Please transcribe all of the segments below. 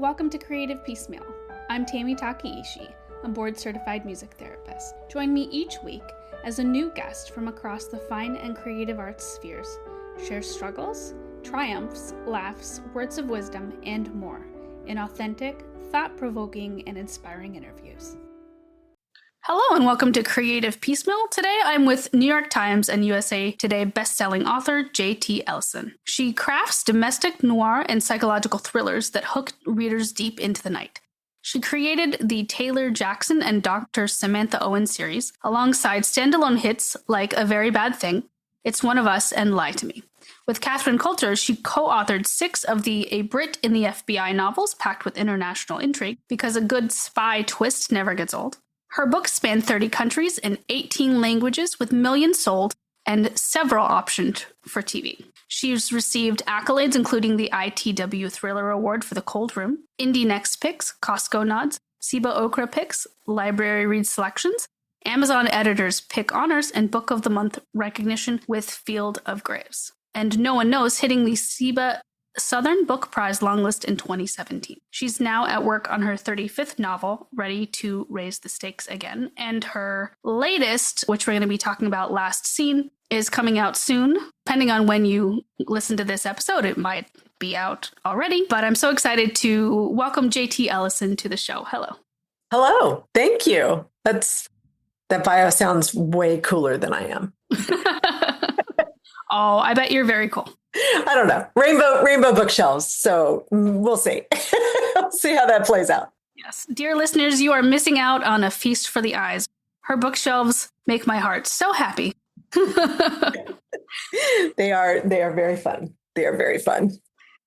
Welcome to Creative Piecemeal. I'm Tammy Takaishi, a board-certified music therapist. Join me each week as a new guest from across the fine and creative arts spheres shares struggles, triumphs, laughs, words of wisdom, and more in authentic, thought-provoking, and inspiring interviews. Hello and welcome to Creative Piecemeal. Today I'm with New York Times and USA Today bestselling author J.T. Ellison. She crafts domestic noir and psychological thrillers that hook readers deep into the night. She created the Taylor Jackson and Dr. Samantha Owen series alongside standalone hits like A Very Bad Thing, It's One of Us, and Lie to Me. With Catherine Coulter, she co-authored 6 of the A Brit in the FBI novels packed with international intrigue because a good spy twist never gets old. Her books span 30 countries in 18 languages with millions sold and several optioned for TV. She's received accolades including the ITW Thriller Award for The Cold Room, Indie Next Picks, Costco Nods, Siba Okra Picks, Library Read Selections, Amazon Editors Pick Honors, and Book of the Month recognition with Field of Graves. And No One Knows hitting the Siba Southern Book Prize longlist in 2017. She's now at work on her 35th novel, ready to raise the stakes again. And her latest, which we're going to be talking about last scene, is coming out soon. Depending on when you listen to this episode, it might be out already. But I'm so excited to welcome J.T. Ellison to the show. Hello. Hello. Thank you. That bio sounds way cooler than I am. Oh, I bet you're very cool. I don't know. Rainbow bookshelves. So we'll see. We'll see how that plays out. Yes. Dear listeners, you are missing out on a feast for the eyes. Her bookshelves make my heart so happy. They are very fun. They are very fun.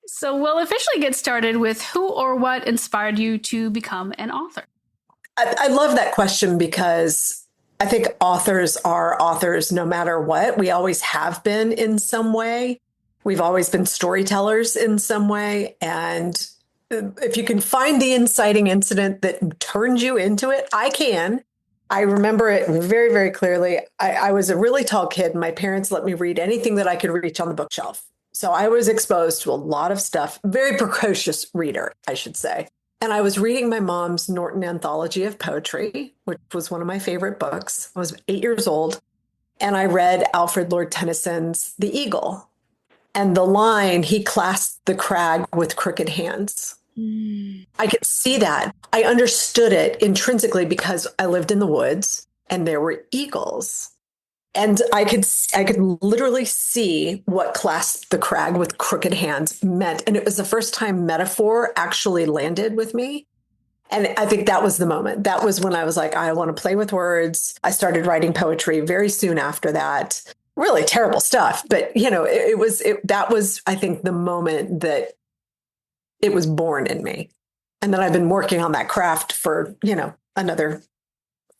So we'll officially get started with who or what inspired you to become an author? I love that question because I think authors are authors no matter what. We always have been in some way. We've always been storytellers in some way. And if you can find the inciting incident that turned you into it, I can. I remember it very, very clearly. I was a really tall kid, and my parents let me read anything that I could reach on the bookshelf. So I was exposed to a lot of stuff, very precocious reader, I should say. And I was reading my mom's Norton Anthology of Poetry, which was one of my favorite books. I was 8 years old, and I read Alfred Lord Tennyson's The Eagle. And the line, he clasped the crag with crooked hands. I could see that. I understood it intrinsically because I lived in the woods and there were eagles. And I could literally see what clasped the crag with crooked hands meant. And it was the first time metaphor actually landed with me. And I think that was the moment. That was when I was like, I want to play with words. I started writing poetry very soon after that. Really terrible stuff. But, that was, I think, the moment that it was born in me. And then I've been working on that craft for, another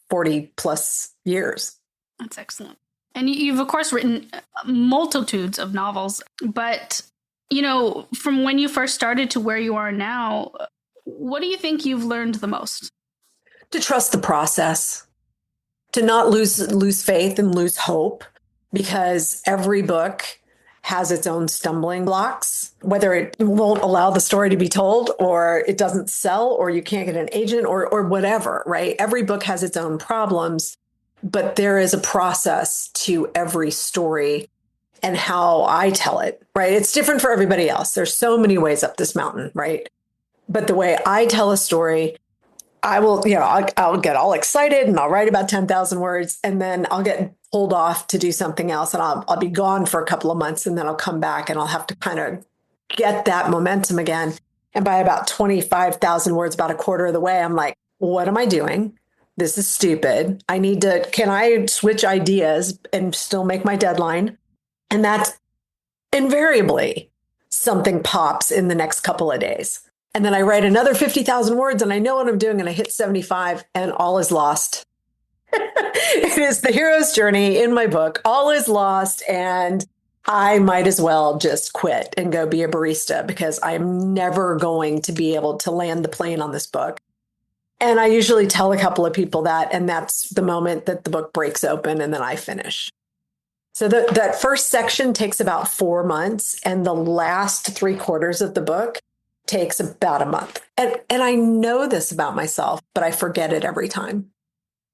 40 plus years. That's excellent. And you've, of course, written multitudes of novels. But, from when you first started to where you are now, what do you think you've learned the most? To trust the process, to not lose faith and lose hope. Because every book has its own stumbling blocks, whether it won't allow the story to be told or it doesn't sell or you can't get an agent or whatever, right? Every book has its own problems, but there is a process to every story and how I tell it, right? It's different for everybody else. There's so many ways up this mountain, right? But the way I tell a story, I will, I'll get all excited and I'll write about 10,000 words and then I'll get pulled off to do something else and I'll be gone for a couple of months and then I'll come back and I'll have to kind of get that momentum again. And by about 25,000 words, about a quarter of the way, I'm like, what am I doing? This is stupid. Can I switch ideas and still make my deadline? And that's invariably something pops in the next couple of days. And then I write another 50,000 words and I know what I'm doing and I hit 75 and all is lost. It is the hero's journey in my book. All is lost and I might as well just quit and go be a barista because I'm never going to be able to land the plane on this book. And I usually tell a couple of people that, and that's the moment that the book breaks open and then I finish. So that first section takes about 4 months and the last 3/4 of the book takes about a month. And I know this about myself, but I forget it every time.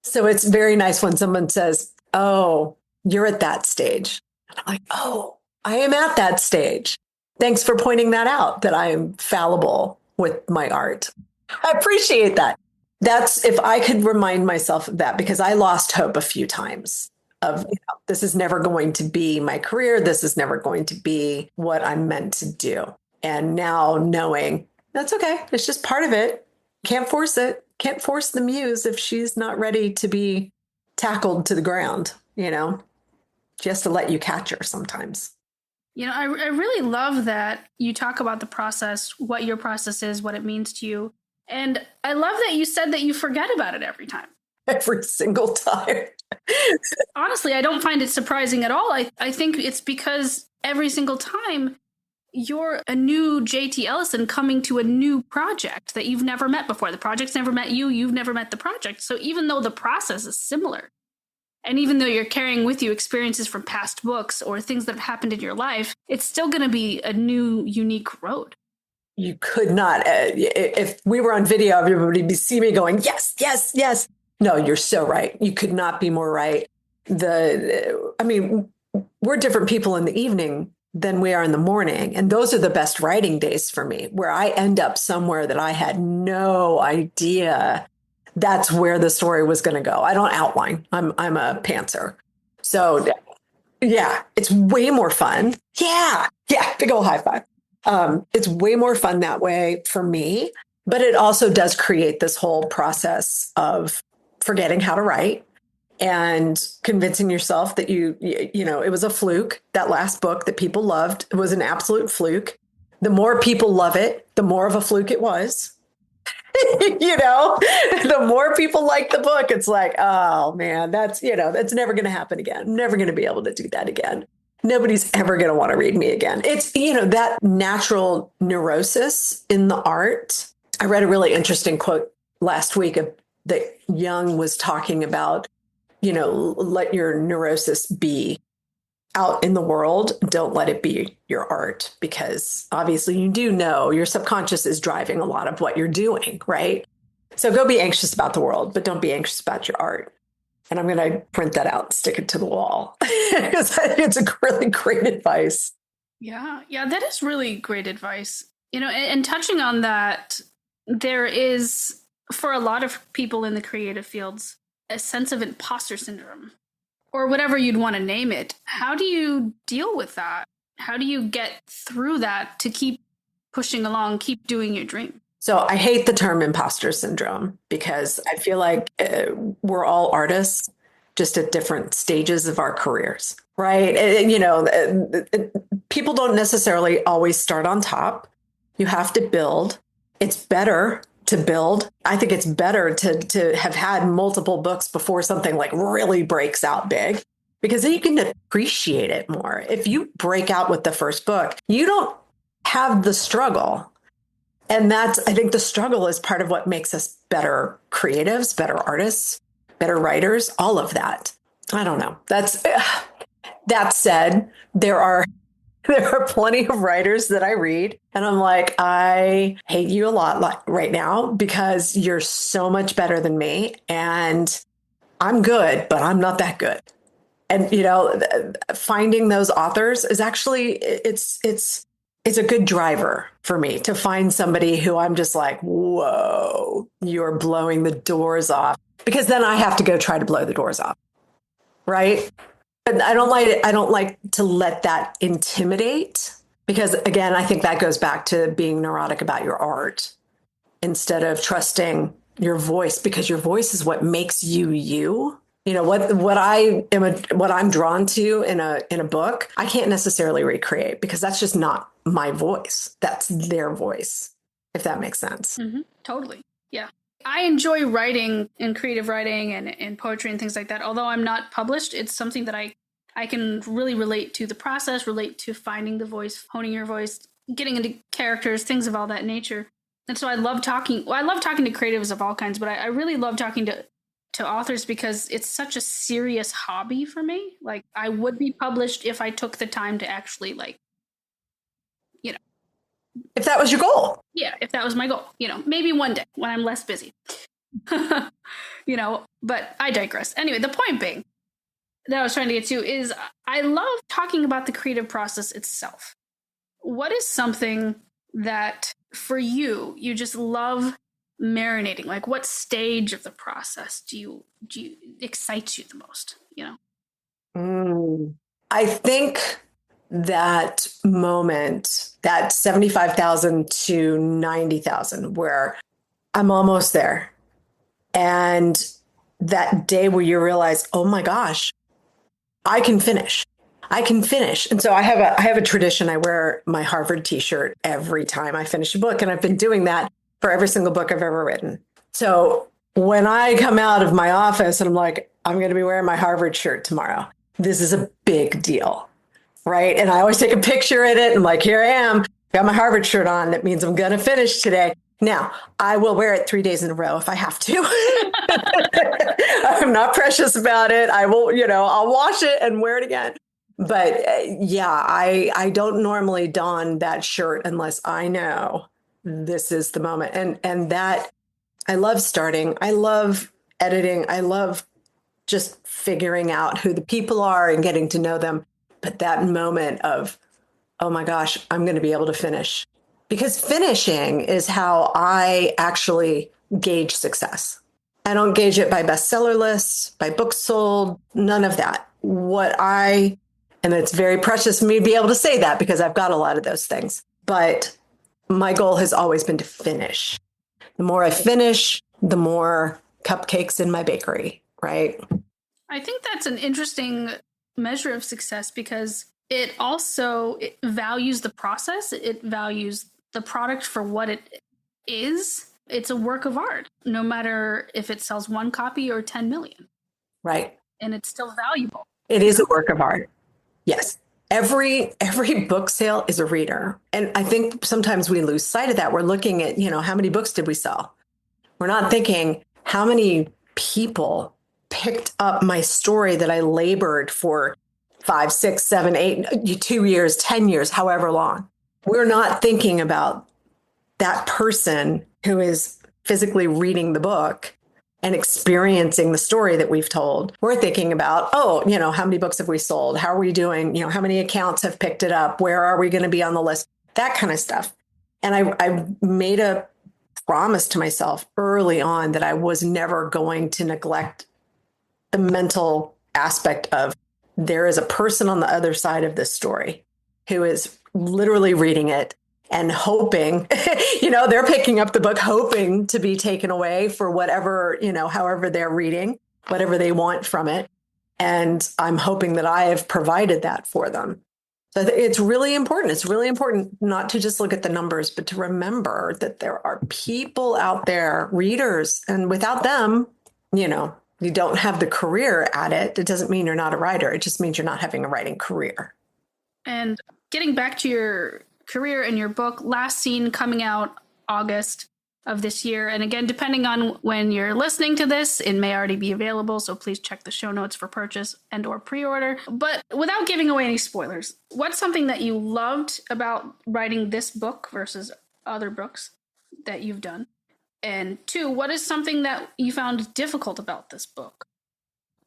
So it's very nice when someone says, "Oh, you're at that stage." And I'm like, "Oh, I am at that stage. Thanks for pointing that out, that I am fallible with my art." I appreciate that. That's if I could remind myself of that, because I lost hope a few times of, this is never going to be my career. This is never going to be what I'm meant to do. And now knowing that's okay. It's just part of it. Can't force it. Can't force the muse if she's not ready to be tackled to the ground, She has to let you catch her sometimes. I really love that you talk about the process, what your process is, what it means to you. And I love that you said that you forget about it every time. Every single time. Honestly, I don't find it surprising at all. I think it's because every single time you're a new JT Ellison coming to a new project that you've never met before. The project's never met you. You've never met the project. So even though the process is similar, and even though you're carrying with you experiences from past books or things that have happened in your life, it's still going to be a new, unique road. You could not, if we were on video, everybody would see me going, yes, yes, yes. No, you're so right. You could not be more right. We're different people in the evening than we are in the morning. And those are the best writing days for me, where I end up somewhere that I had no idea that's where the story was going to go. I don't outline. I'm a pantser. So yeah, it's way more fun. Yeah. Big old high five. It's way more fun that way for me, but it also does create this whole process of forgetting how to write and convincing yourself that it was a fluke. That last book that people loved, it was an absolute fluke. The more people love it, the more of a fluke it was. The more people like the book, it's like, oh man, that's never going to happen again. I'm never going to be able to do that again. Nobody's ever going to want to read me again. It's, that natural neurosis in the art. I read a really interesting quote last week that Jung was talking about, let your neurosis be out in the world. Don't let it be your art, because obviously you do know your subconscious is driving a lot of what you're doing, right? So go be anxious about the world, but don't be anxious about your art. And I'm going to print that out and stick it to the wall, because I think it's a really great advice. Yeah, that is really great advice. And touching on that, there is, for a lot of people in the creative fields, a sense of imposter syndrome, or whatever you'd want to name it. How do you deal with that? How do you get through that to keep pushing along, keep doing your dream? So I hate the term imposter syndrome, because I feel like we're all artists, just at different stages of our careers, right? People don't necessarily always start on top. You have to build. It's better to build. I think it's better to have had multiple books before something like really breaks out big, because then you can appreciate it more. If you break out with the first book, you don't have the struggle. And I think the struggle is part of what makes us better creatives, better artists, better writers, all of that. I don't know. That said, there are plenty of writers that I read and I'm like, I hate you a lot right now, because you're so much better than me. And I'm good, but I'm not that good. And, finding those authors is actually, it's a good driver for me to find somebody who I'm just like, whoa, you're blowing the doors off, because then I have to go try to blow the doors off. Right. But I don't like to let that intimidate, because again, I think that goes back to being neurotic about your art instead of trusting your voice, because your voice is what makes you you. What I'm drawn to in a book, I can't necessarily recreate, because that's just not my voice. That's their voice, if that makes sense. Mm-hmm. Totally. Yeah. I enjoy writing and creative writing and poetry and things like that. Although I'm not published, it's something that I can really relate to the process, relate to finding the voice, honing your voice, getting into characters, things of all that nature. And so I love talking. Well, I love talking to creatives of all kinds, but I really love talking to authors, because it's such a serious hobby for me. Like, I would be published if I took the time to actually If that was your goal. Yeah, if that was my goal, maybe one day when I'm less busy. But I digress. Anyway, the point being that I was trying to get to is I love talking about the creative process itself. What is something that for you just love marinating? Like, what stage of the process do you excites you the most? I think that moment, that 75,000 to 90,000, where I'm almost there. And that day where you realize, oh my gosh, I can finish. I can finish. And so I have a tradition. I wear my Harvard t-shirt every time I finish a book. And I've been doing that for every single book I've ever written. So when I come out of my office and I'm like, I'm going to be wearing my Harvard shirt tomorrow, this is a big deal. Right. And I always take a picture in it. And I'm like, here I am, got my Harvard shirt on. That means I'm going to finish today. Now, I will wear it 3 days in a row if I have to. I'm not precious about it. I will, I'll wash it and wear it again. But I don't normally don that shirt unless I know this is the moment. And that I love starting. I love editing. I love just figuring out who the people are and getting to know them. But that moment of, oh my gosh, I'm going to be able to finish. Because finishing is how I actually gauge success. I don't gauge it by bestseller lists, by books sold, none of that. And it's very precious for me to be able to say that because I've got a lot of those things. But my goal has always been to finish. The more I finish, the more cupcakes in my bakery, right? I think that's an interesting measure of success because it values the process. It values the product for what it is. It's a work of art, no matter if it sells 1 copy or 10 million. Right. And it's still valuable. It is a work of art. Yes. Every book sale is a reader. And I think sometimes we lose sight of that. We're looking at, how many books did we sell? We're not thinking how many people picked up my story that I labored for 5, 6, 7, 8, 2 years, 10 years, however long. We're not thinking about that person who is physically reading the book and experiencing the story that we've told. We're thinking about, how many books have we sold? How are we doing? How many accounts have picked it up? Where are we going to be on the list? That kind of stuff. And I made a promise to myself early on that I was never going to neglect the mental aspect of there is a person on the other side of this story who is literally reading it and hoping, they're picking up the book, hoping to be taken away for whatever, however they're reading, whatever they want from it. And I'm hoping that I have provided that for them. So it's really important. It's really important not to just look at the numbers, but to remember that there are people out there, readers, and without them, you don't have the career at it. It doesn't mean you're not a writer. It just means you're not having a writing career. And getting back to your career and your book, Last Scene, coming out August of this year. And again, depending on when you're listening to this, it may already be available. So please check the show notes for purchase and or pre-order. But without giving away any spoilers, what's something that you loved about writing this book versus other books that you've done? And 2, what is something that you found difficult about this book?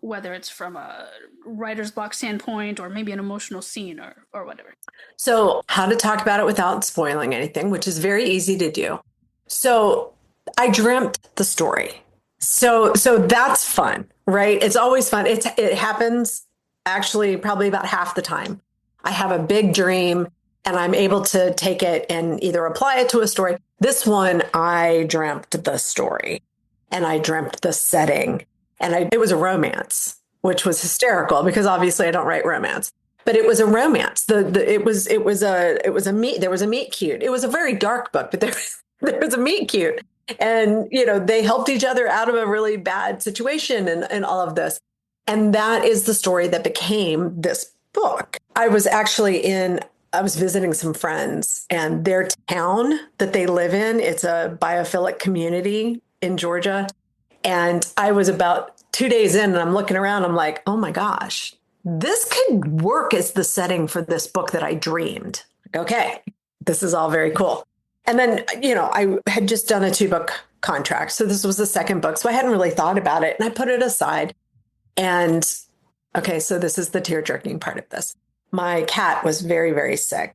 Whether it's from a writer's block standpoint or maybe an emotional scene or whatever. So how to talk about it without spoiling anything, which is very easy to do. So I dreamt the story. So that's fun, right? It's always fun. It happens actually probably about half the time. I have a big dream and I'm able to take it and either apply it to a story. This one, I dreamt the story and I dreamt the setting. And it was a romance, which was hysterical because obviously I don't write romance, but it was a romance. There was a meet cute. It was a very dark book, but there was a meet cute, and they helped each other out of a really bad situation and all of this. And that is the story that became this book. I was visiting some friends, and their town that they live in, it's a biophilic community in Georgia. And I was about 2 days in and I'm looking around. I'm like, oh my gosh, this could work as the setting for this book that I dreamed. Okay, this is all very cool. And then, I had just done a 2-book contract. So this was the second book. So I hadn't really thought about it, and I put it aside. And okay, so this is the tear jerking part of this. My cat was very, very sick.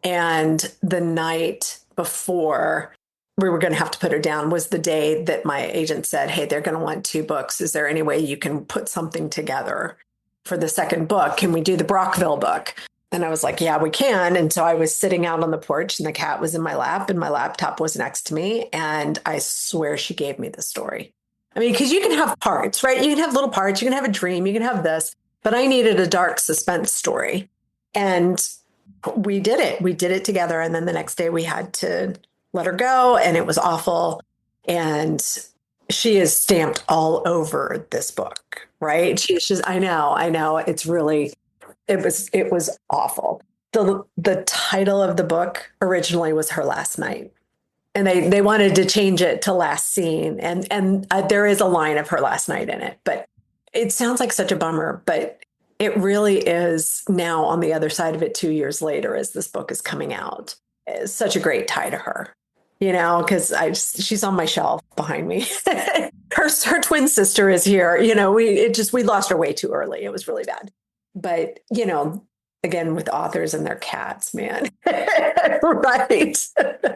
And the night before we were going to have to put her down was the day that my agent said, hey, they're going to want 2 books. Is there any way you can put something together for the second book? Can we do the Brockville book? And I was like, yeah, we can. And so I was sitting out on the porch, and the cat was in my lap, and my laptop was next to me. And I swear she gave me the story. I mean, because you can have parts, right? You can have little parts, you can have a dream, you can have this, but I needed a dark suspense story. And we did it. We did it together. And then the next day we had to let her go, and it was awful. And she is stamped all over this book, right? She's just, I know. It's really, it was awful. The title of the book originally was Her Last Night. And they wanted to change it to Last Scene. And there is a line of Her Last Night in it, but it sounds like such a bummer, but it really is now on the other side of it 2 years later as this book is coming out. It's such a great tie to her, because she's on my shelf behind me. her twin sister is here. We lost her way too early. It was really bad. But, again, with authors and their cats, man, right?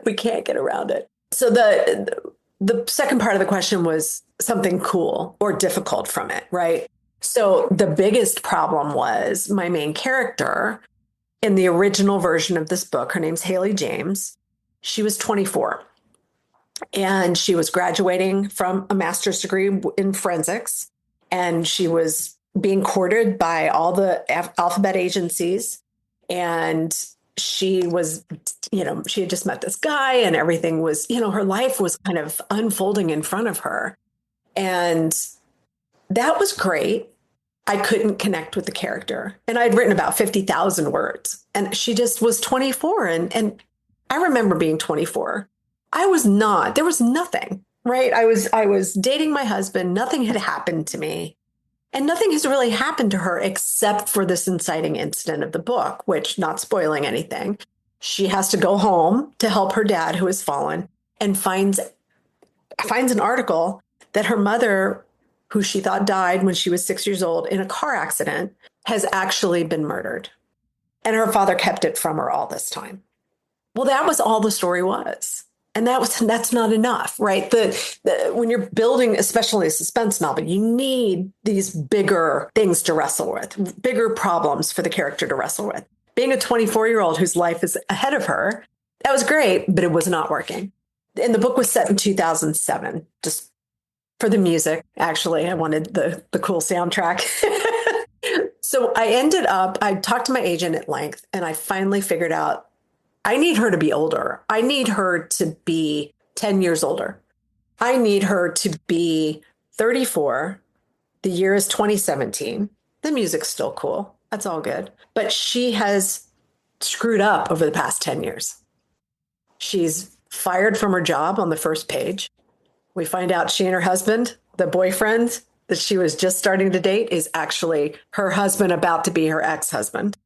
We can't get around it. So the second part of the question was something cool or difficult from it, right? So the biggest problem was my main character in the original version of this book. Her name's Haley James. She was 24, and she was graduating from a master's degree in forensics, and she was being courted by all the alphabet agencies. And she was, she had just met this guy, and everything was, her life was kind of unfolding in front of her. And that was great. I couldn't connect with the character. And I'd written about 50,000 words, and she just was 24. And I remember being 24. There was nothing, right? I was dating my husband. Nothing had happened to me. And nothing has really happened to her except for this inciting incident of the book, which, not spoiling anything, she has to go home to help her dad, who has fallen, and finds an article that her mother, who she thought died when she was 6 years old in a car accident, has actually been murdered. And her father kept it from her all this time. Well, that was all the story was. And that's not enough, right? When you're building, especially a suspense novel, you need these bigger things to wrestle with, bigger problems for the character to wrestle with. Being a 24-year-old whose life is ahead of her, that was great, but it was not working. And the book was set in 2007, just for the music. Actually, I wanted the cool soundtrack. So I talked to my agent at length, and I finally figured out I need her to be older. I need her to be 10 years older. I need her to be 34. The year is 2017. The music's still cool. That's all good. But she has screwed up over the past 10 years. She's fired from her job on the first page. We find out she and her husband, the boyfriend that she was just starting to date, is actually her husband about to be her ex-husband.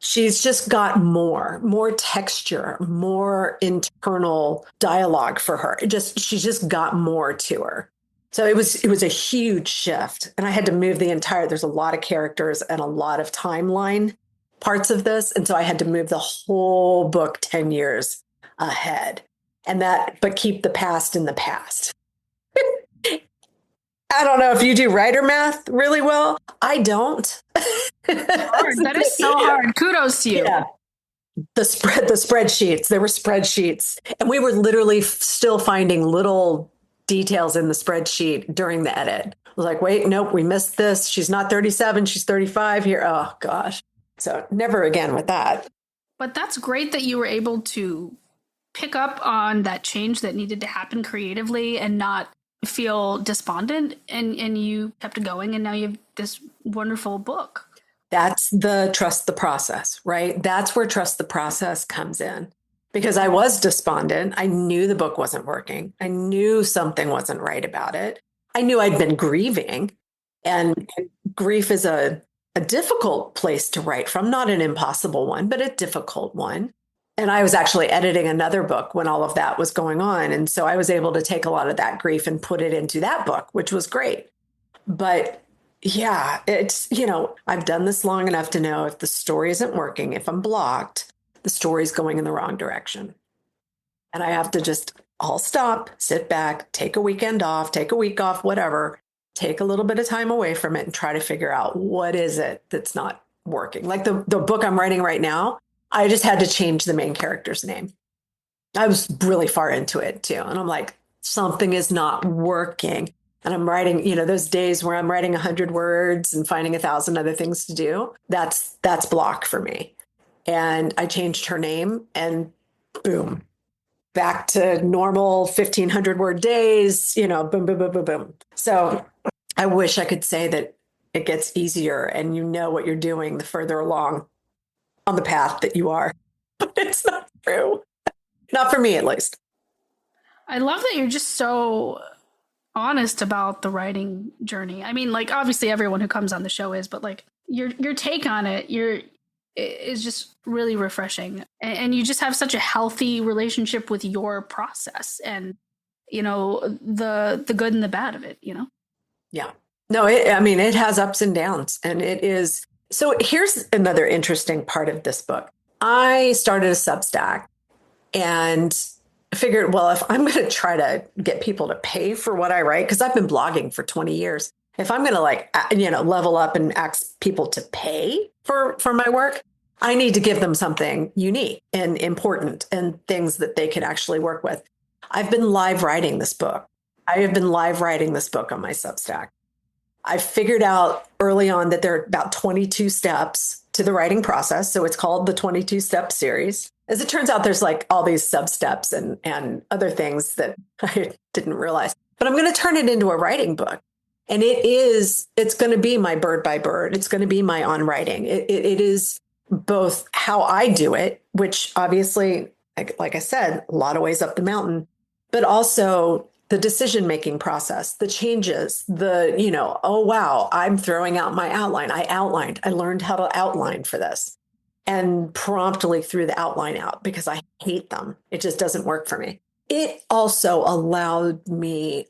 She's just got more texture, more internal dialogue for her. She's just got more to her. So it was a huge shift. And I had to move there's a lot of characters and a lot of timeline parts of this. And so I had to move the whole book 10 years ahead, but keep the past in the past. I don't know if you do writer math really well. I don't. That is so hard. Kudos to you. Yeah. The spreadsheets, there were spreadsheets, and we were literally still finding little details in the spreadsheet during the edit. I was like, wait, nope, we missed this. She's not 37. She's 35 here. Oh gosh. So never again with that. But that's great that you were able to pick up on that change that needed to happen creatively and not feel despondent, and you kept it going, and now you have this wonderful book. That's the trust the process, right? That's where trust the process comes in, because I was despondent. I knew the book wasn't working. I knew something wasn't right about it. I knew I'd been grieving, and grief is a difficult place to write from, not an impossible one, but a difficult one. And I was actually editing another book when all of that was going on. And so I was able to take a lot of that grief and put it into that book, which was great. But yeah, it's, I've done this long enough to know if the story isn't working, if I'm blocked, the story's going in the wrong direction. And I have to just all stop, sit back, take a weekend off, take a week off, whatever, take a little bit of time away from it and try to figure out what is it that's not working. Like the book I'm writing right now, I just had to change the main character's name. I was really far into it too. And I'm like, something is not working. And I'm writing, those days where I'm writing 100 words and finding 1,000 other things to do, that's block for me. And I changed her name and boom, back to normal 1,500 word days, boom, boom, boom, boom, boom. So I wish I could say that it gets easier and you know what you're doing the further along on the path that you are, but it's not true. Not for me, at least. I love that you're just so honest about the writing journey. I mean, like, obviously everyone who comes on the show is, but like your take on it, is just really refreshing. And you just have such a healthy relationship with your process and, the good and the bad of it, Yeah. No, it has ups and downs, and it is. So here's another interesting part of this book. I started a Substack and figured, well, if I'm going to try to get people to pay for what I write, because I've been blogging for 20 years, if I'm going to level up and ask people to pay for my work, I need to give them something unique and important and things that they can actually work with. I've been live writing this book. I have been live writing this book on my Substack. I figured out early on that there are about 22 steps to the writing process. So it's called the 22 Step series. As it turns out, there's like all these sub steps and other things that I didn't realize. But I'm going to turn it into a writing book. And it's going to be my bird by bird. It's going to be my on writing. It is both how I do it, which obviously, like I said, a lot of ways up the mountain, but also the decision-making process, the changes, oh, wow, I'm throwing out my outline. I learned how to outline for this and promptly threw the outline out because I hate them. It just doesn't work for me. It also allowed me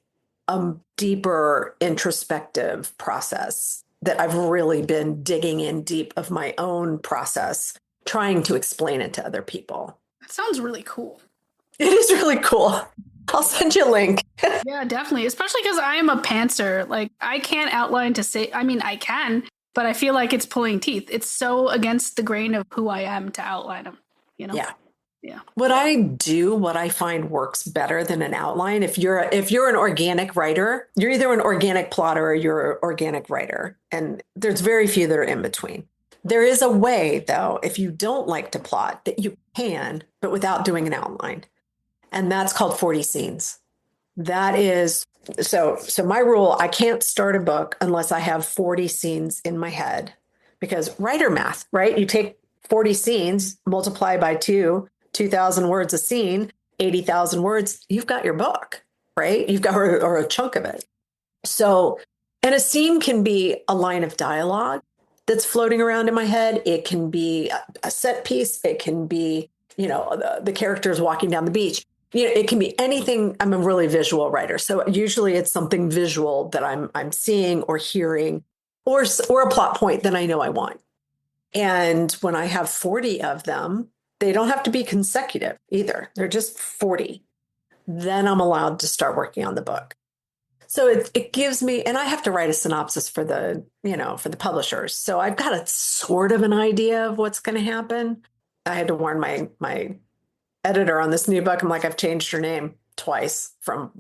a deeper introspective process that I've really been digging in deep of my own process, trying to explain it to other people. That sounds really cool. It is really cool. I'll send you a link. Yeah, definitely. Especially because I am a pantser. Like, I can't outline to say, I mean, I can, but I feel like it's pulling teeth. It's so against the grain of who I am to outline them, Yeah. Yeah. What I find works better than an outline. If you're an organic writer, you're either an organic plotter or you're an organic writer. And there's very few that are in between. There is a way, though, if you don't like to plot, that you can, but without doing an outline. And that's called 40 scenes. That is, so my rule, I can't start a book unless I have 40 scenes in my head, because writer math, right? You take 40 scenes, multiply by 2,000 words a scene, 80,000 words, you've got your book, right? You've got, or a chunk of it. So, and a scene can be a line of dialogue that's floating around in my head. It can be a set piece. It can be, the characters walking down the beach. It can be anything. I'm a really visual writer. So usually it's something visual that I'm seeing or hearing or a plot point that I know I want. And when I have 40 of them, they don't have to be consecutive either. They're just 40. Then I'm allowed to start working on the book. So it gives me, and I have to write a synopsis for the publishers. So I've got a sort of an idea of what's going to happen. I had to warn my editor on this new book. I'm like, I've changed your name twice from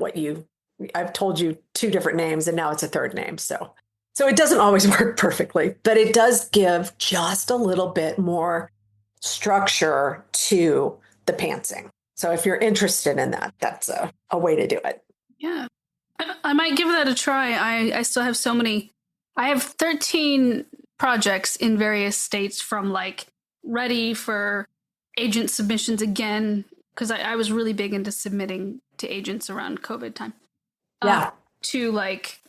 I've told you 2 different names and now it's a 3rd name. So it doesn't always work perfectly, but it does give just a little bit more structure to the pantsing. So if you're interested in that, that's a way to do it. Yeah. I might give that a try. I still have so many. I have 13 projects in various states, from like ready for agent submissions again, because I was really big into submitting to agents around COVID time. Yeah. To like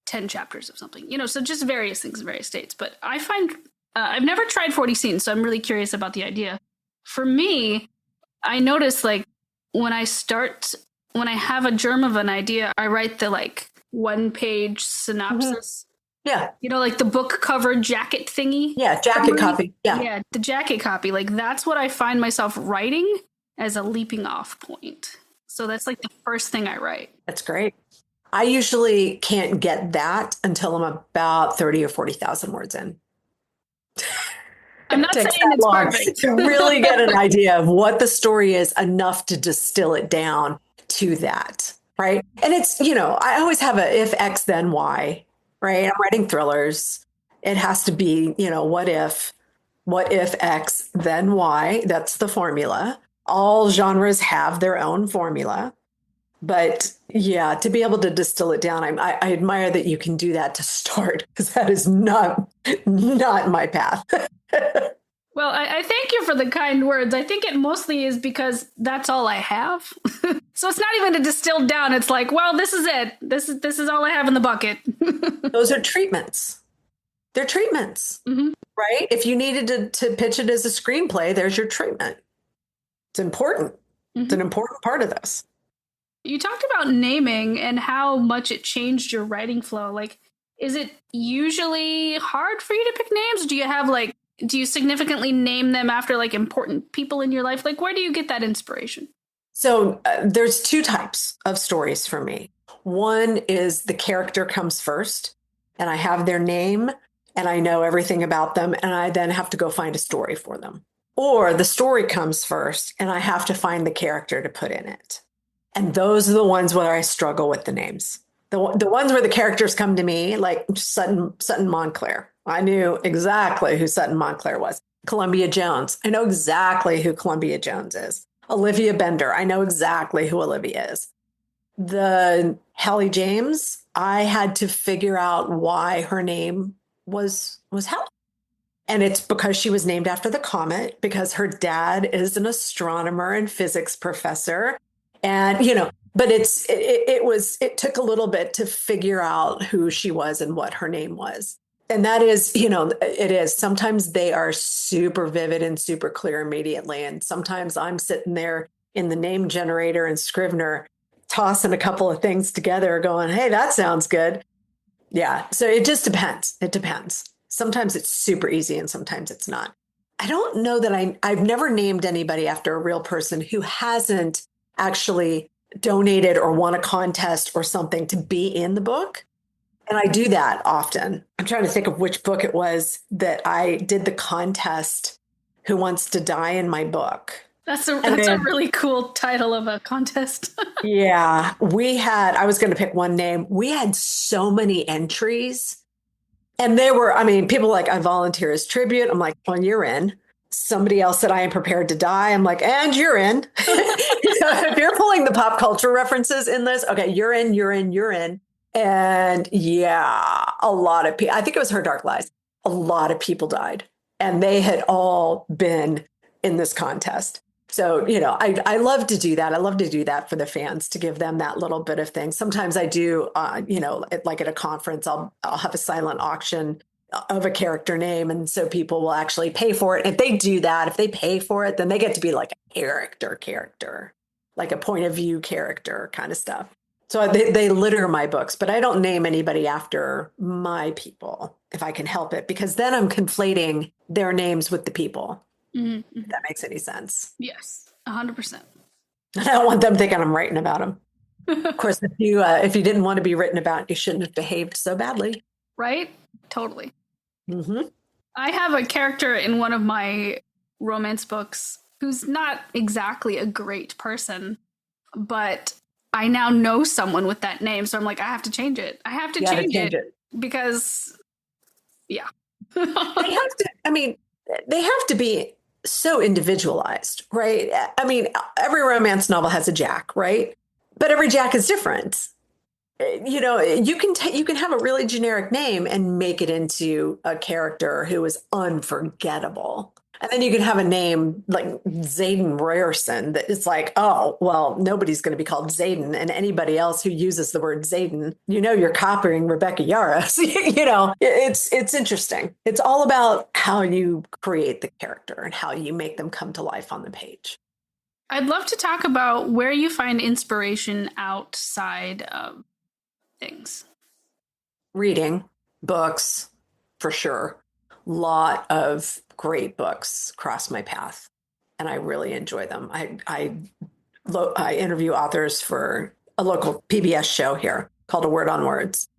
10 chapters of something, so just various things in various states. But I find I've never tried 40 scenes, so I'm really curious about the idea. For me, I notice like when I have a germ of an idea, I write the like 1-page synopsis. Yeah. Like the book cover jacket thingy. Yeah. Jacket copy. Yeah. Yeah. The jacket copy. Like that's what I find myself writing as a leaping off point. So that's like the first thing I write. That's great. I usually can't get that until I'm about 30 or 40,000 words in. I'm not saying it's perfect. To really get an idea of what the story is enough to distill it down to that. Right. And it's, I always have a if X, then Y, right? I'm writing thrillers. It has to be, what if X, then Y. That's the formula. All genres have their own formula. But yeah, to be able to distill it down, I admire that you can do that to start, because that is not my path. Well, I thank you for the kind words. I think it mostly is because that's all I have. So it's not even a distilled down. It's like, well, this is it. This is all I have in the bucket. Those are treatments. They're treatments, right? If you needed to pitch it as a screenplay, there's your treatment. It's important. It's an important part of this. You talked about naming and how much it changed your writing flow. Like, is it usually hard for you to pick names? Do you significantly name them after like important people in your life? Like, where do you get that inspiration? So there's two types of stories for me. One is the character comes first, and I have their name and I know everything about them, and I then have to go find a story for them. Or the story comes first and I have to find the character to put in it. And those are the ones where I struggle with the names. The ones where the characters come to me, like Sutton Montclair. I knew exactly who Sutton Montclair was. Columbia Jones. I know exactly who Columbia Jones is. Olivia Bender. I know exactly who Olivia is. The Hallie James, I had to figure out why her name was Hallie. And it's because she was named after the comet, because her dad is an astronomer and physics professor. And, but it took a little bit to figure out who she was and what her name was. And that is, it is. Sometimes they are super vivid and super clear immediately. And sometimes I'm sitting there in the name generator and Scrivener, tossing a couple of things together going, hey, that sounds good. Yeah. So it just depends. It depends. Sometimes it's super easy and sometimes it's not. I don't know that I've never named anybody after a real person who hasn't actually donated or won a contest or something to be in the book. And I do that often. I'm trying to think of which book it was that I did the contest, Who Wants to Die in My Book. That's a really cool title of a contest. Yeah. I was going to pick one name. We had so many entries. And people like, I volunteer as tribute. I'm like, well, you're in. Somebody else said, I am prepared to die. I'm like, and you're in. If you're pulling the pop culture references in this, okay, you're in. And yeah, a lot of people, I think it was Her Dark Lies. A lot of people died and they had all been in this contest. So, I love to do that. I love to do that for the fans, to give them that little bit of thing. Sometimes I do, like at a conference, I'll have a silent auction of a character name. And so people will actually pay for it. If they do that, if they pay for it, then they get to be like a character, like a point of view character kind of stuff. So they litter my books, but I don't name anybody after my people if I can help it, because then I'm conflating their names with the people. Mm-hmm. If that makes any sense. Yes, 100%. I don't want them thinking I'm writing about them. Of course, if you didn't want to be written about, you shouldn't have behaved so badly. Right? Totally. Mm-hmm. I have a character in one of my romance books who's not exactly a great person, but I now know someone with that name. So I'm like, I have to change it. I have to change it because, yeah. They have to be so individualized, right? Every romance novel has a Jack, right? But every Jack is different. You can have a really generic name and make it into a character who is unforgettable, And then you can have a name like Zayden Ryerson that it's like, oh, well, nobody's going to be called Zayden. And anybody else who uses the word Zayden, you're copying Rebecca Yaros. It's interesting. It's all about how you create the character and how you make them come to life on the page. I'd love to talk about where you find inspiration outside of things. Reading books, for sure. Lot of great books cross my path, and I really enjoy them. I interview authors for a local PBS show here called A Word on Words,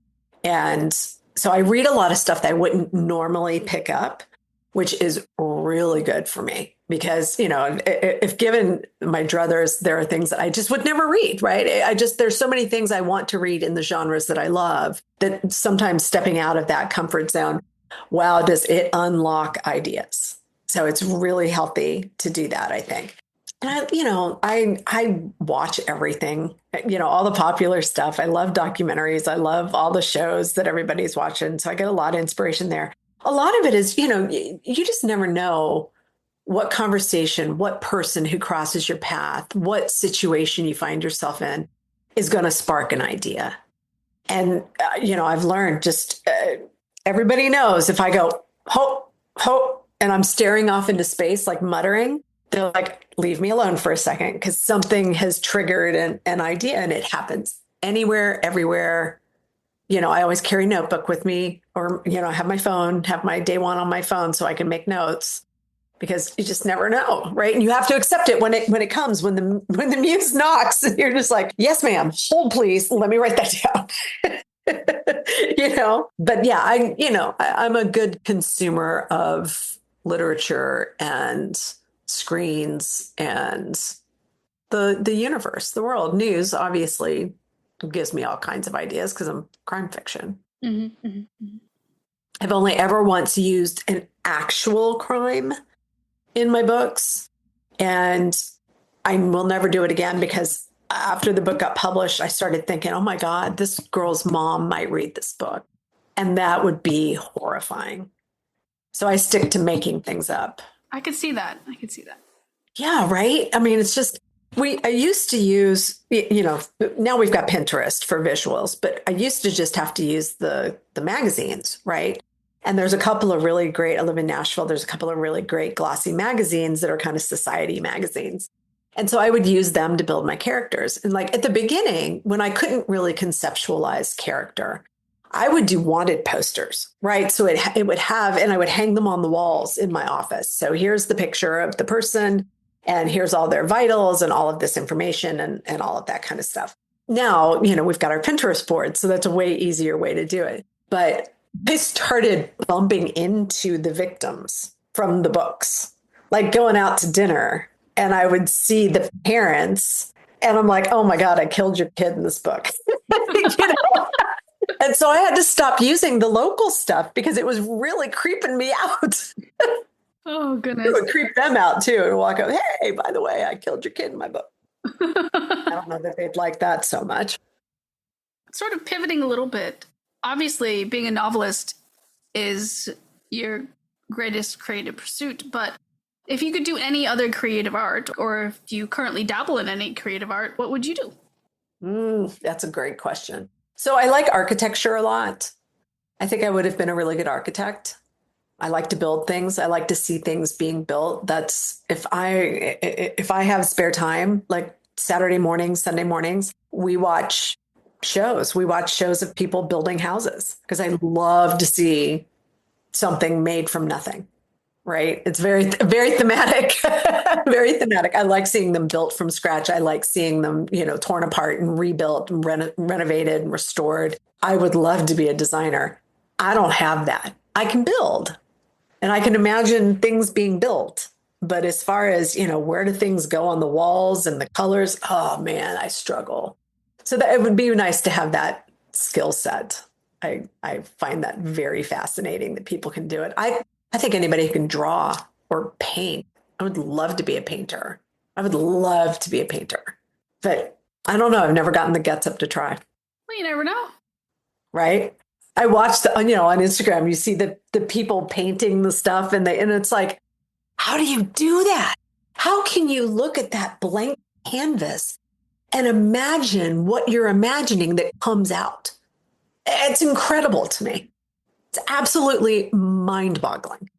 and so I read a lot of stuff that I wouldn't normally pick up, which is really good for me because, if given my druthers, there are things that I just would never read, right? There's so many things I want to read in the genres that I love that sometimes stepping out of that comfort zone, wow, does it unlock ideas. So it's really healthy to do that, I think. And I watch everything, all the popular stuff. I love documentaries. I love all the shows that everybody's watching. So I get a lot of inspiration there. A lot of it is, you just never know what conversation, what person who crosses your path, what situation you find yourself in is going to spark an idea. And, I've learned everybody knows if I go, hope, hope, and I'm staring off into space, like muttering, they're like, leave me alone for a second, because something has triggered an idea, and it happens anywhere, everywhere. I always carry a notebook with me, or, I have my phone, have my day one on my phone so I can make notes, because you just never know, right? And you have to accept it when it comes, when the muse knocks, and you're just like, yes, ma'am, hold please, let me write that down. But yeah, I'm a good consumer of literature and screens and the universe, the world. News obviously gives me all kinds of ideas because I'm crime fiction. Mm-hmm, mm-hmm. I've only ever once used an actual crime in my books, and I will never do it again, because after the book got published, I started thinking, oh my God, this girl's mom might read this book, and that would be horrifying. So I stick to making things up. I could see that. Yeah, right? I mean, it's just, I used to use, now we've got Pinterest for visuals, but I used to just have to use the magazines, right? And there's a couple of really great, I live in Nashville, there's a couple of really great glossy magazines that are kind of society magazines. And so I would use them to build my characters. And like at the beginning, when I couldn't really conceptualize character, I would do wanted posters, right? So it would have, and I would hang them on the walls in my office. So here's the picture of the person, and here's all their vitals and all of this information and all of that kind of stuff. Now, we've got our Pinterest board, so that's a way easier way to do it. But I started bumping into the victims from the books, like going out to dinner, and I would see the parents, and I'm like, oh my God, I killed your kid in this book. And so I had to stop using the local stuff because it was really creeping me out. Oh, goodness. It would creep them out too, and walk up, hey, by the way, I killed your kid in my book. I don't know that they'd like that so much. Sort of pivoting a little bit. Obviously, being a novelist is your greatest creative pursuit, but if you could do any other creative art, or if you currently dabble in any creative art, what would you do? That's a great question. So I like architecture a lot. I think I would have been a really good architect. I like to build things. I like to see things being built. That's if I have spare time, like Saturday mornings, Sunday mornings, we watch shows. We watch shows of people building houses because I love to see something made from nothing. Right. It's very, very thematic, very thematic. I like seeing them built from scratch. I like seeing them, torn apart and rebuilt and renovated and restored. I would love to be a designer. I don't have that. I can build and I can imagine things being built. But as far as, where do things go on the walls and the colors? Oh, man, I struggle. So that it would be nice to have that skill set. I find that very fascinating that people can do it. I think anybody who can draw or paint, I would love to be a painter. I would love to be a painter. But I don't know. I've never gotten the guts up to try. Well, you never know. Right? I watched, on Instagram, you see the people painting the stuff and it's like, How do you do that? How can you look at that blank canvas and imagine what you're imagining that comes out? It's incredible to me. It's absolutely mind boggling.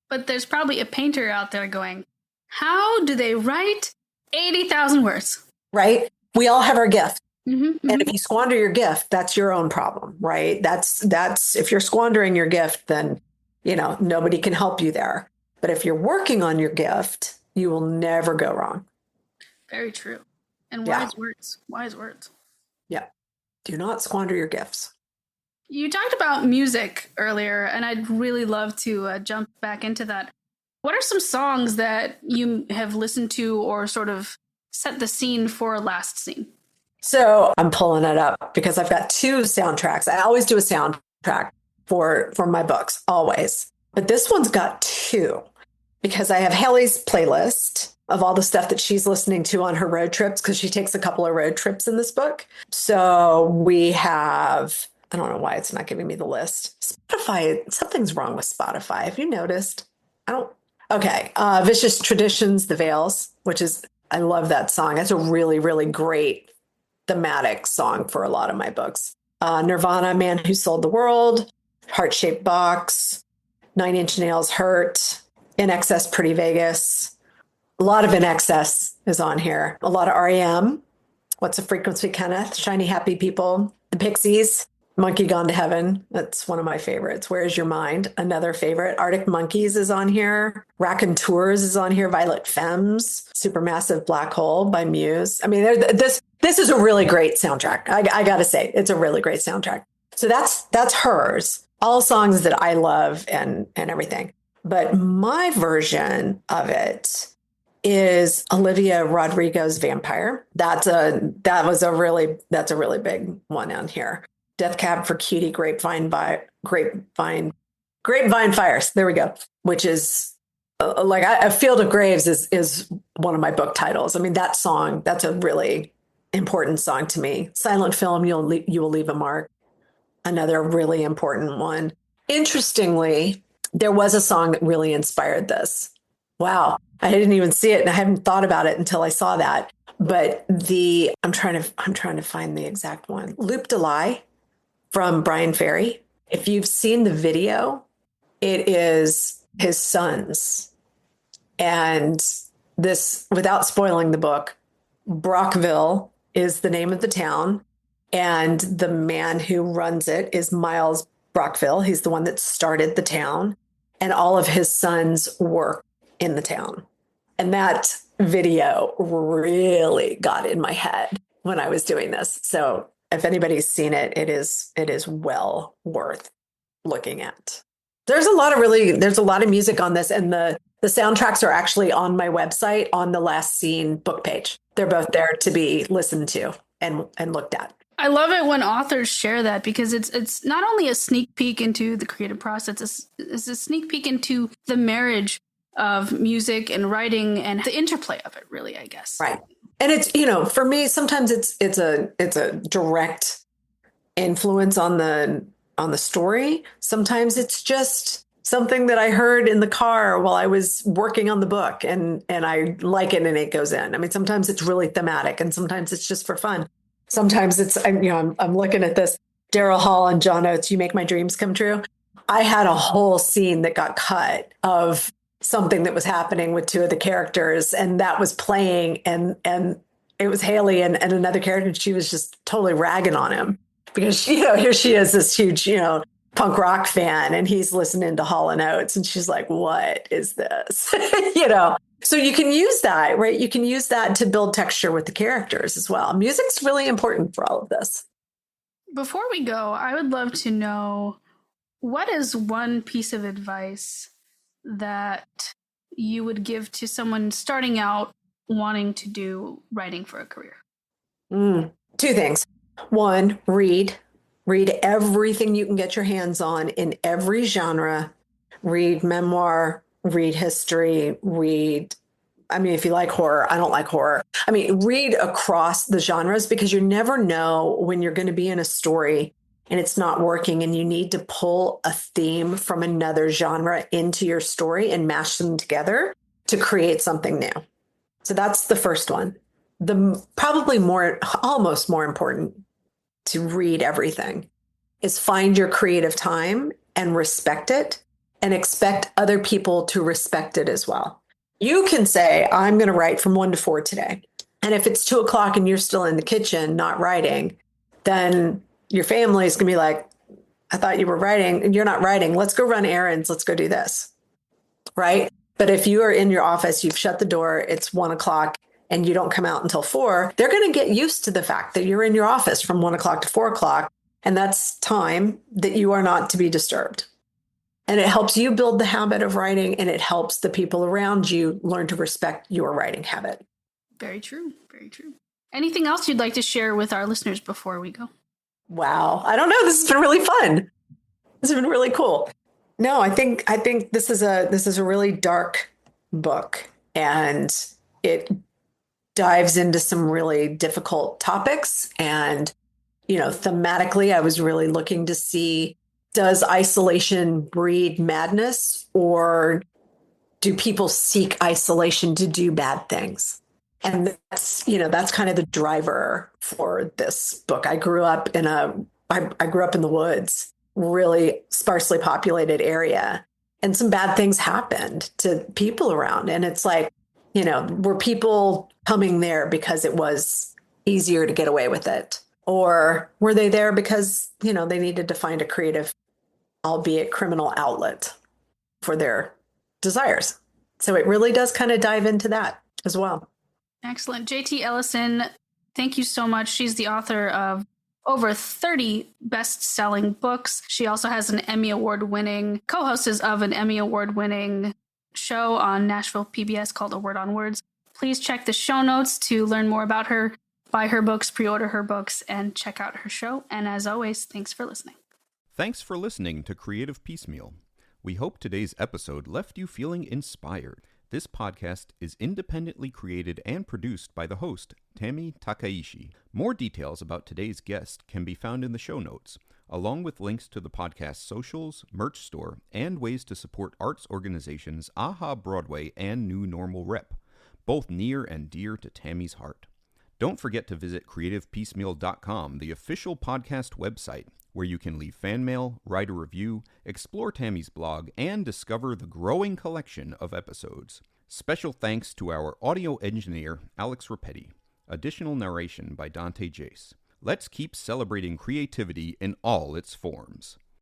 But there's probably a painter out there going, how do they write 80,000 words? Right? We all have our gift. Mm-hmm, And if you squander your gift, that's your own problem, right? That's if you're squandering your gift, then, nobody can help you there. But if you're working on your gift, you will never go wrong. Very true. And Yeah. wise words. Wise words. Yeah. Do not squander your gifts. You talked about music earlier, and I'd really love to jump back into that. What are some songs that you have listened to or sort of set the scene for Last Scene? So I'm pulling it up because I've got 2 soundtracks. I always do a soundtrack for my books, always. But this one's got 2 because I have Haley's playlist of all the stuff that she's listening to on her road trips, because she takes a couple of road trips in this book. So we have, I don't know why it's not giving me the list. Spotify, something's wrong with Spotify. Have you noticed? Okay. Vicious Traditions, The Veils, I love that song. It's a really, really great thematic song for a lot of my books. Nirvana, Man Who Sold the World, Heart-Shaped Box, 9 Inch Nails, Hurt, In Excess, Pretty Vegas. A lot of In Excess is on here. A lot of REM, What's the Frequency, Kenneth, Shiny Happy People, The Pixies, Monkey Gone to Heaven. That's one of my favorites. Where Is Your Mind? Another favorite. Arctic Monkeys is on here. Raconteurs is on here. Violet Femmes, Supermassive Black Hole by Muse. I mean, this is a really great soundtrack. I got to say, it's a really great soundtrack. So that's hers. All songs that I love and everything. But my version of it is Olivia Rodrigo's Vampire. That's a really big one on here. Death Cab for Cutie, Grapevine Fires. There we go. Which is A Field of Graves is one of my book titles. I mean, that song, that's a really important song to me. Silent Film, You Will Leave a Mark. Another really important one. Interestingly, there was a song that really inspired this. Wow. I didn't even see it, and I hadn't thought about it until I saw that. But I'm trying to find the exact one. Loop de Lie from Brian Ferry. If you've seen the video, it is his sons. And this, without spoiling the book, Brockville is the name of the town. And the man who runs it is Miles Brockville. He's the one that started the town. And all of his sons work in the town. And that video really got in my head when I was doing this. So if anybody's seen it, it is well worth looking at. There's a lot of music on this, and the soundtracks are actually on my website on the Last Scene book page. They're both there to be listened to and looked at. I love it when authors share that, because it's not only a sneak peek into the creative process, it's a sneak peek into the marriage of music and writing and the interplay of it, really, I guess. Right. And it's, for me, sometimes it's a direct influence on the story. Sometimes it's just something that I heard in the car while I was working on the book, and I like it and it goes in. I mean, sometimes it's really thematic, and sometimes it's just for fun. Sometimes it's, I'm looking at this, Daryl Hall and John Oates, You Make My Dreams Come True. I had a whole scene that got cut of something that was happening with 2 of the characters, and that was playing, and it was Haley and another character, and she was just totally ragging on him because, here she is, this huge, punk rock fan, and he's listening to Hall and Oates, and she's like, what is this? So you can use that, right? You can use that to build texture with the characters as well. Music's really important for all of this. Before we go, I would love to know, what is one piece of advice that you would give to someone starting out wanting to do writing for a career? 2 things. 1, read everything you can get your hands on in every genre. Read memoir, read history, if you like horror. I don't like horror. Read across the genres, because you never know when you're going to be in a story and it's not working, and you need to pull a theme from another genre into your story and mash them together. to create something new. So that's the first one. Probably almost more important to read everything is find your creative time and respect it and expect other people to respect it as well. You can say, I'm going to write from 1 to 4 today. And if it's 2:00 and you're still in the kitchen, not writing, then your family is going to be like, I thought you were writing and you're not writing. Let's go run errands. Let's go do this. Right. But if you are in your office, you've shut the door, it's 1:00 and you don't come out until 4, they're going to get used to the fact that you're in your office from 1:00 to 4:00. And that's time that you are not to be disturbed. And it helps you build the habit of writing, and it helps the people around you learn to respect your writing habit. Very true. Very true. Anything else you'd like to share with our listeners before we go? Wow. I don't know. This has been really fun. This has been really cool. No, I think this is a really dark book, and it dives into some really difficult topics. And, thematically, I was really looking to see, does isolation breed madness, or do people seek isolation to do bad things? And that's kind of the driver for this book. I grew up in the woods, really sparsely populated area, and some bad things happened to people around. And it's like, were people coming there because it was easier to get away with it? Or were they there because, they needed to find a creative, albeit criminal outlet for their desires? So it really does kind of dive into that as well. Excellent. JT Ellison, thank you so much. She's the author of over 30 best-selling books. She also has an Emmy Award-winning, co-hosts of an Emmy Award-winning show on Nashville PBS called A Word on Words. Please check the show notes to learn more about her, buy her books, pre-order her books, and check out her show. And as always, thanks for listening. Thanks for listening to Creative Piecemeal. We hope today's episode left you feeling inspired. This podcast is independently created and produced by the host, Tammy Takaishi. More details about today's guest can be found in the show notes, along with links to the podcast's socials, merch store, and ways to support arts organizations AHA Broadway and New Normal Rep, both near and dear to Tammy's heart. Don't forget to visit creativepiecemeal.com, the official podcast website, where you can leave fan mail, write a review, explore Tammy's blog, and discover the growing collection of episodes. Special thanks to our audio engineer, Alex Repetti. Additional narration by Dante Jace. Let's keep celebrating creativity in all its forms.